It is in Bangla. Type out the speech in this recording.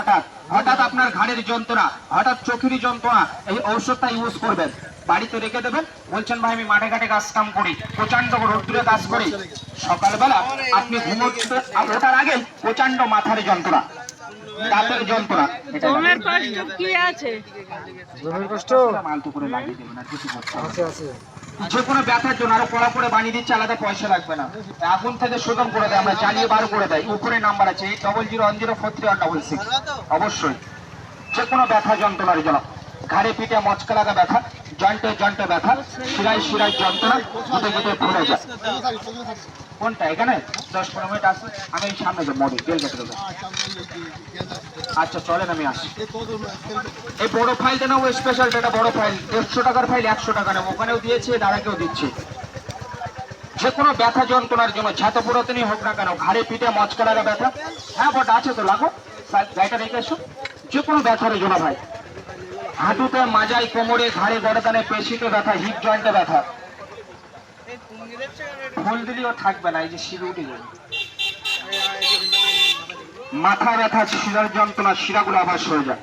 হঠাৎ হঠাৎ আপনার ঘাড়ের যন্ত্রণা, হঠাৎ চোখের যন্ত্রণা, এই ঔষধটা ইউজ করবেন, বাড়িতে রেখে দেবেন। বলছেন ভাই আমি মাঠে ঘাটে কাজ কাম করি, প্রচন্ড রোদ্দুরে কাজ করি, সকালবেলা আপনি ঘুমোতে ওঠার আগে প্রচন্ড মাথার যন্ত্রণা, দাঁতের যন্ত্রণা, জমের কষ্ট কি আছে? জমির কষ্ট মালতু করে লাগিয়ে দেবেন, আর কিছু করতে হবে না। আছে আছে। যে কোনো ব্যথার জন্য আরো কড়া করে বানিয়ে দিচ্ছে, আলাদা পয়সা লাগবে না। আগুন থেকে শোধন করে দেয়, আমরা জ্বালিয়ে বার করে দেয়। উপরে নাম্বার আছে 80104316। অবশ্যই যে কোনো ব্যথা যন্ত্রণার জন্য, ঘাড়ে পিঠে মচকা লাগা ব্যথা, জয়েন্টে জয়েন্টে ব্যথা, শিরায় শিরায় যন্ত্রণা, গুটে গুটে ফুলে যায়। কোনটা এখানে 10-15 মিনিট আসে, আমি এই সামনে যে মরি তেল কেটে দেবো। আচ্ছা চলেন আমি আসি। এই বড় ফাইলটা নেবো, স্পেশাল এটা বড় ফাইল, 150 টাকার ফাইল 100 টাকা নেবো, ওখানেও দিয়েছে দাঁড়াকেও দিচ্ছে। যে কোনো ব্যথা যন্ত্রণার জন্য, ছাতা পুরাতনই হোক না কেন, ঘাড়ে পিঠে মচকা লাগা ব্যথা, হ্যাঁ বট আছে তো, লাগো গাড়িটা রেখে এসো। যে কোনো ব্যথার জন্য ভাই, হাঁটুতে মাজায় কোমরে ঘাড়ে গড়াদানে পেশিতে ব্যথা, হিপ জয়েন্টে ব্যথা, ফুল দিলেও থাকবে না, এই যে শিরে উঠে যাবে। মাথা ব্যথা, শিরার যন্ত্রণা, শিরাগুলো আবার সরে যায়।